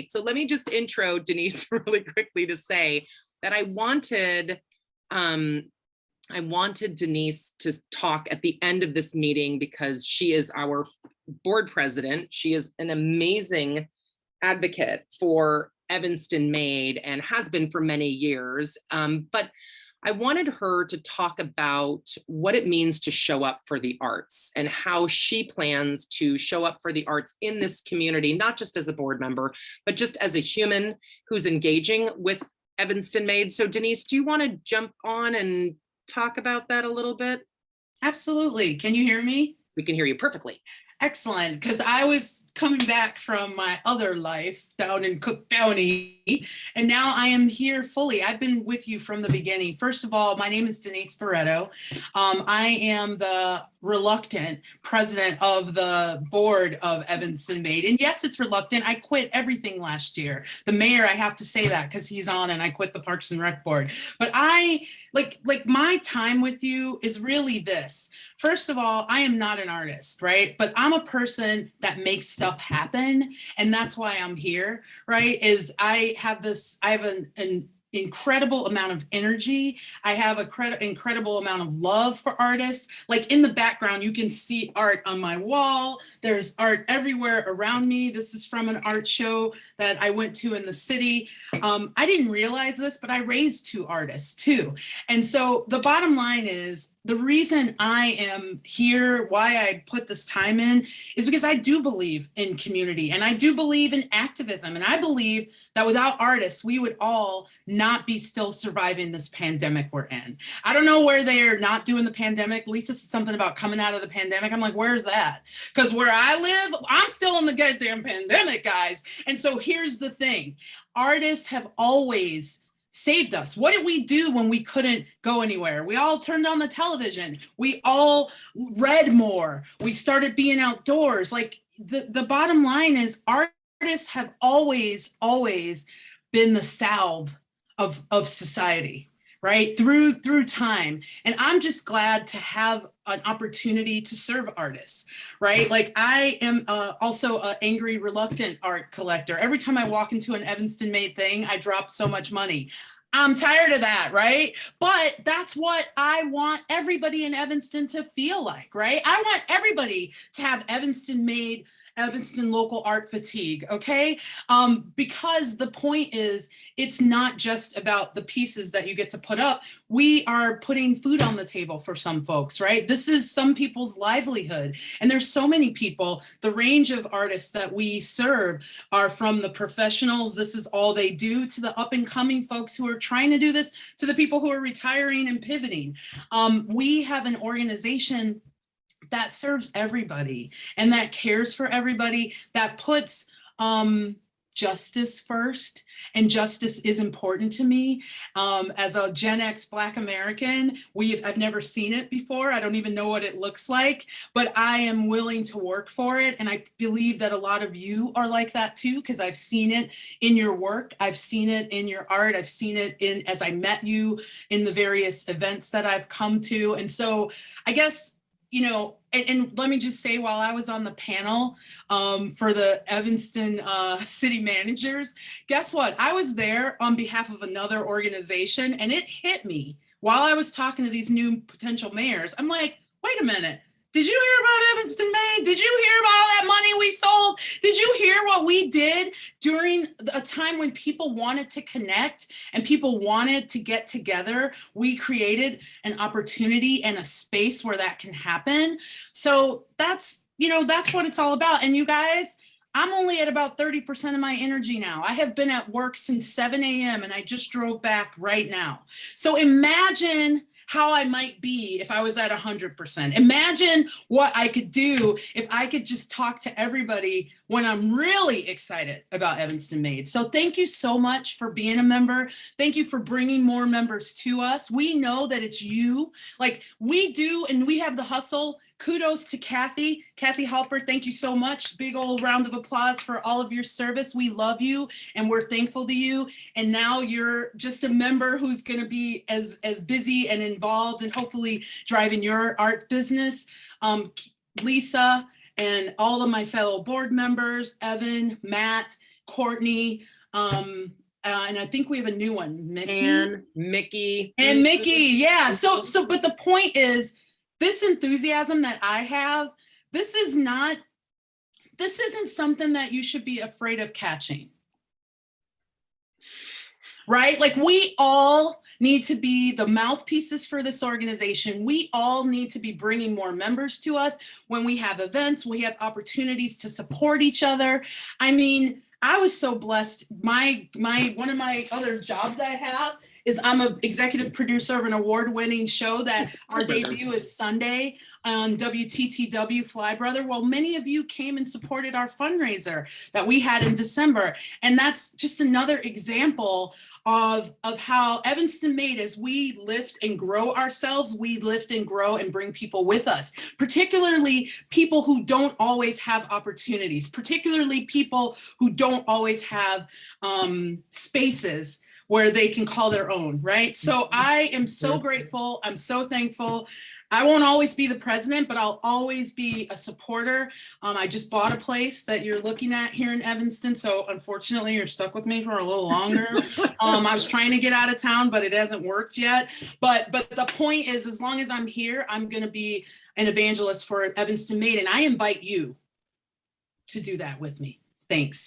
So let me just intro Denise really quickly to say that I wanted Denise to talk at the end of this meeting because she is our board president. She is an amazing advocate for Evanston Made and has been for many years. But I wanted her to talk about what it means to show up for the arts and how she plans to show up for the arts in this community, not just as a board member, but just as a human who's engaging with Evanston Made. So Denise, do you want to jump on and talk about that a little bit? Absolutely. Can you hear me? We can hear you perfectly. Excellent, because I was coming back from my other life down in Cook County, and now I am here fully. I've been with you from the beginning. First of all, my name is Denise Barreto. I am the reluctant president of the board of Evanston Made. And yes, it's reluctant. I quit everything last year. The mayor, I have to say that because he's on and I quit the Parks and Rec board. But I, like my time with you is really this. First of all, I am not an artist, right? But I'm a person that makes stuff happen. And that's why I'm here, right? Is I have an incredible amount of energy. I have an incredible amount of love for artists. Like in the background, you can see art on my wall. There's art everywhere around me. This is from an art show that I went to in the city. I didn't realize this, but I raised two artists too. And so the bottom line is, the reason I am here, why I put this time in, is because I do believe in community and I do believe in activism. And I believe that without artists, we would all not be still surviving this pandemic we're in. I don't know where they're not doing the pandemic. Lisa said something about coming out of the pandemic. I'm like, where's that? Because where I live, I'm still in the goddamn pandemic, guys. And so here's the thing. Artists have always saved us. What did we do when we couldn't go anywhere? We all turned on the television. We all read more. We started being outdoors. Like the bottom line is artists have always been the salve of society, right? Through time. And I'm just glad to have an opportunity to serve artists, right? Like I am also an angry, reluctant art collector. Every time I walk into an Evanston Made thing, I drop so much money. I'm tired of that, right? But that's what I want everybody in Evanston to feel like, right? I want everybody to have Evanston Made, Evanston local art fatigue, okay? Because the point is, it's not just about the pieces that you get to put up. We are putting food on the table for some folks, right? This is some people's livelihood. And there's so many people, the range of artists that we serve are from the professionals, this is all they do, to the up and coming folks who are trying to do this, to the people who are retiring and pivoting. We have an organization that serves everybody and that cares for everybody, that puts justice first. And justice is important to me. As a Gen X Black American, I've never seen it before. I don't even know what it looks like, but I am willing to work for it. And I believe that a lot of you are like that too, because I've seen it in your work. I've seen it in your art. I've seen it as I met you in the various events that I've come to. And so I guess, you know, and let me just say, while I was on the panel for the Evanston city managers, guess what? I was there on behalf of another organization, and it hit me while I was talking to these new potential mayors. I'm like, wait a minute. Did you hear about Evanston Made? Did you hear about all that money we sold? Did you hear what we did during a time when people wanted to connect and people wanted to get together? We created an opportunity and a space where that can happen. So that's what it's all about. And you guys, I'm only at about 30% of my energy now. I have been at work since 7 a.m. and I just drove back right now. So imagine how I might be if I was at 100%. Imagine what I could do if I could just talk to everybody when I'm really excited about Evanston Made. So thank you so much for being a member. Thank you for bringing more members to us. We know that it's you, like we do, and we have the hustle. Kudos to Kathy Halper. Thank you so much. Big old round of applause for all of your service. We love you and we're thankful to you. And now you're just a member who's going to be as busy and involved and hopefully driving your art business. Lisa and all of my fellow board members, Evan, Matt, Courtney, and I think we have a new one, Mickey. And Mickey. And Mickey, yeah. So, but the point is, this enthusiasm that I have, this isn't something that you should be afraid of catching. Right? Like, we all need to be the mouthpieces for this organization. We all need to be bringing more members to us. When we have events, we have opportunities to support each other. I mean, I was so blessed. One of my other jobs I have is I'm an executive producer of an award-winning show that our debut is Sunday on WTTW Fly Brother. Well, many of you came and supported our fundraiser that we had in December. And that's just another example of how Evanston Made, as we lift and grow ourselves, we lift and grow and bring people with us, particularly people who don't always have opportunities, particularly people who don't always have spaces where they can call their own, right? So I am so grateful. I'm so thankful. I won't always be the president, but I'll always be a supporter. I just bought a place that you're looking at here in Evanston. So unfortunately, you're stuck with me for a little longer. I was trying to get out of town, but it hasn't worked yet. But the point is, as long as I'm here, I'm gonna be an evangelist for Evanston Made. And I invite you to do that with me. Thanks.